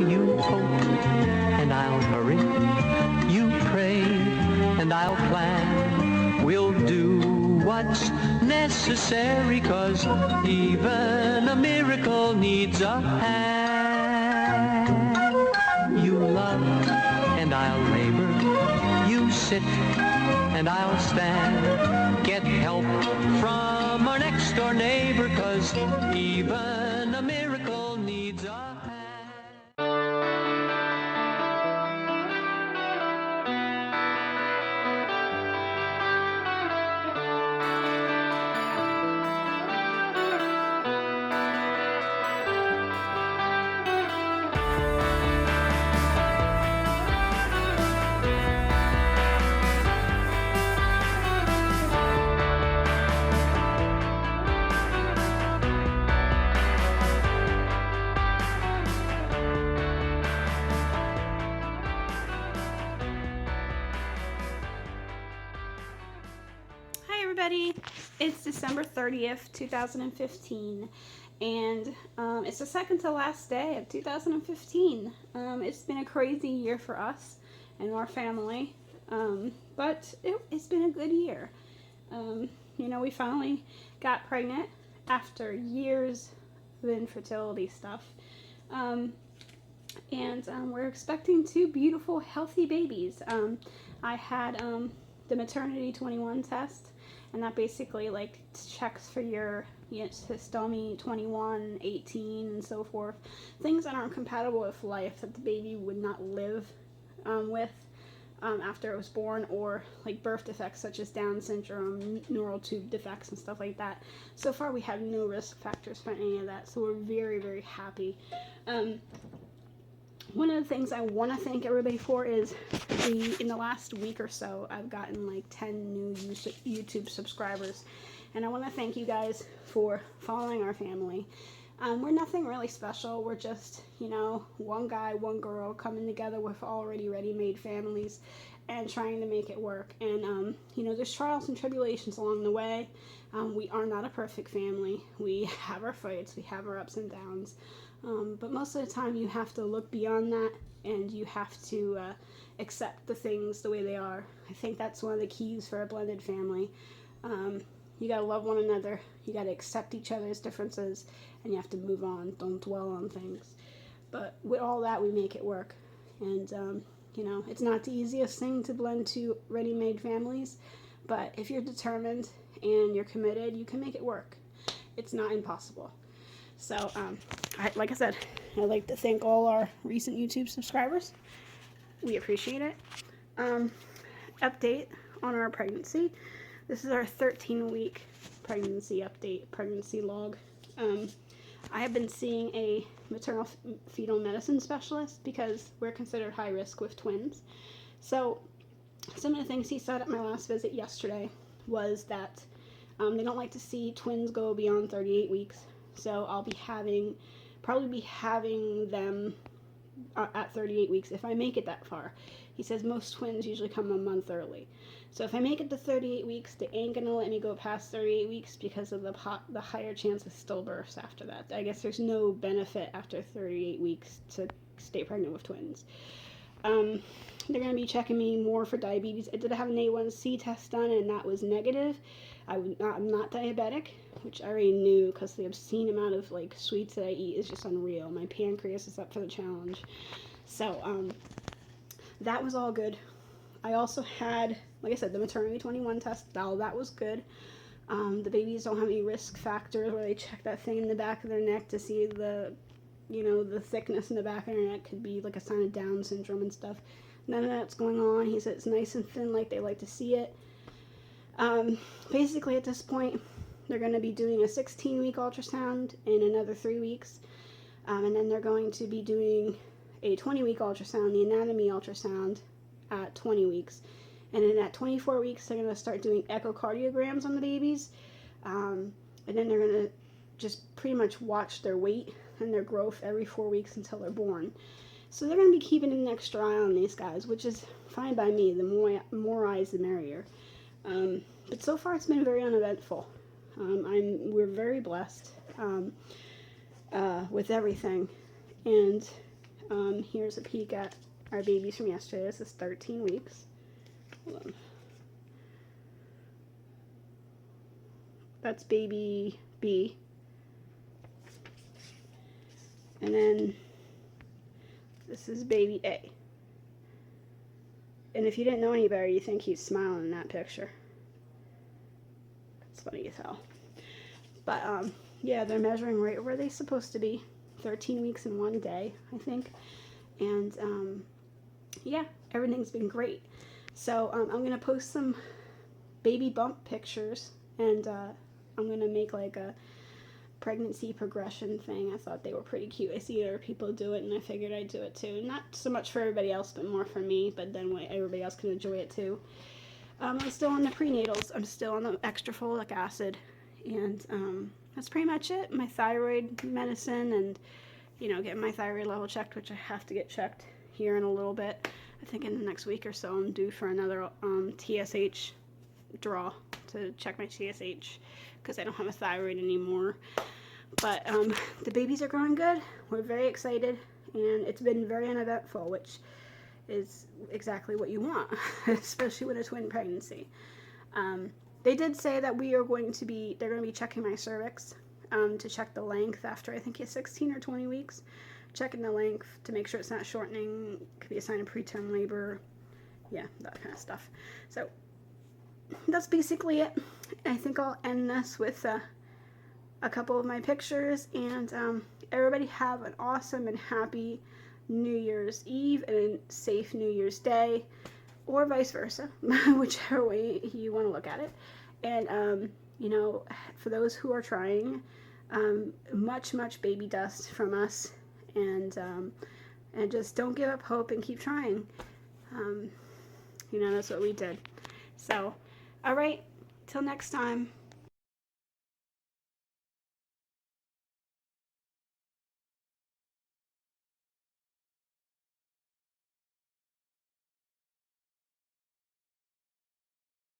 You hope, and I'll hurry. You pray, and I'll plan. We'll do what's necessary, 'cause even a miracle needs a hand. You love, and I'll labor. You sit, and I'll stand. Get help from our next door neighbor, 'cause even a miracle needs a hand. It's December 30th, 2015, and it's the second to last day of 2015. It's been a crazy year for us and our family, but it's been a good year. We finally got pregnant after years of infertility stuff, and we're expecting 2 beautiful, healthy babies. I had the maternity 21 test, and that basically checks for your histamine 21, 18, and so forth. Things that aren't compatible with life that the baby would not live with after it was born, or birth defects such as Down syndrome, neural tube defects, and stuff like that. So far, we have no risk factors for any of that, so we're very, very happy. One of the things I want to thank everybody for is in the last week or so, I've gotten 10 new YouTube subscribers. And I want to thank you guys for following our family. We're nothing really special. We're just, one guy, one girl coming together with already ready-made families and trying to make it work. And, there's trials and tribulations along the way. We are not a perfect family. We have our fights. We have our ups and downs. But most of the time you have to look beyond that, and you have to accept the things the way they are. I think that's one of the keys for a blended family. You gotta love one another, you gotta accept each other's differences, and you have to move on. Don't dwell on things. But with all that, we make it work. And it's not the easiest thing to blend 2 ready-made families, but if you're determined and you're committed, you can make it work. It's not impossible. So, like I said, I'd like to thank all our recent YouTube subscribers. We appreciate it. Update on our pregnancy. This is our 13-week pregnancy update, pregnancy log. I have been seeing a maternal fetal medicine specialist because we're considered high risk with twins. So, some of the things he said at my last visit yesterday was that they don't like to see twins go beyond 38 weeks. So I'll probably be having them at 38 weeks if I make it that far. He says most twins usually come a month early. So if I make it to 38 weeks, they ain't gonna let me go past 38 weeks because of the higher chance of stillbirths after that. I guess there's no benefit after 38 weeks to stay pregnant with twins. They're going to be checking me more for diabetes. I did have an A1C test done, and that was negative. I'm not diabetic, which I already knew because the obscene amount of sweets that I eat is just unreal. My pancreas is up for the challenge. So that was all good. I also had, like I said, the maternity 21 test. All that was good. The babies don't have any risk factors where they check that thing in the back of their neck to see the thickness in the back of their neck could be a sign of Down syndrome and stuff. None of that's going on. He said it's nice and thin like they like to see it. Basically at this point, they're going to be doing a 16-week ultrasound in another 3 weeks. And then they're going to be doing a 20-week ultrasound, the anatomy ultrasound, at 20 weeks. And then at 24 weeks, they're going to start doing echocardiograms on the babies. And then they're going to just pretty much watch their weight and their growth every 4 weeks until they're born. So they're going to be keeping an extra eye on these guys, which is fine by me. The more eyes, the merrier. But so far, it's been very uneventful. We're very blessed with everything, and And here's a peek at our babies from yesterday. This is 13 weeks. Hold on. That's baby B. And then this is baby A. And if you didn't know any better, you think he's smiling in that picture. It's funny as hell. But yeah, they're measuring right where they're supposed to be. 13 weeks in 1 day, I think. And yeah, everything's been great. So I'm going to post some baby bump pictures, and I'm going to make like a pregnancy progression thing. I thought they were pretty cute. I see other people do it, and I figured I'd do it too. Not so much for everybody else, but more for me, but then everybody else can enjoy it too. I'm still on the prenatals. I'm still on the extra folic acid, and that's pretty much it. My thyroid medicine, and getting my thyroid level checked, which I have to get checked here in a little bit. I think in the next week or so I'm due for another TSH draw to check my TSH because I don't have a thyroid anymore. But the babies are growing good. We're very excited, and it's been very uneventful, which is exactly what you want, especially with a twin pregnancy. They did say that they're going to be checking my cervix to check the length after I think it's 16 or 20 weeks. Checking the length to make sure it's not shortening. Could be a sign of preterm labor. Yeah, that kind of stuff. So that's basically it. I think I'll end this with a couple of my pictures, and everybody have an awesome and happy New Year's Eve and a safe New Year's Day, or vice versa, whichever way you want to look at it. And for those who are trying, much baby dust from us, and just don't give up hope and keep trying. That's what we did. So, all right, till next time.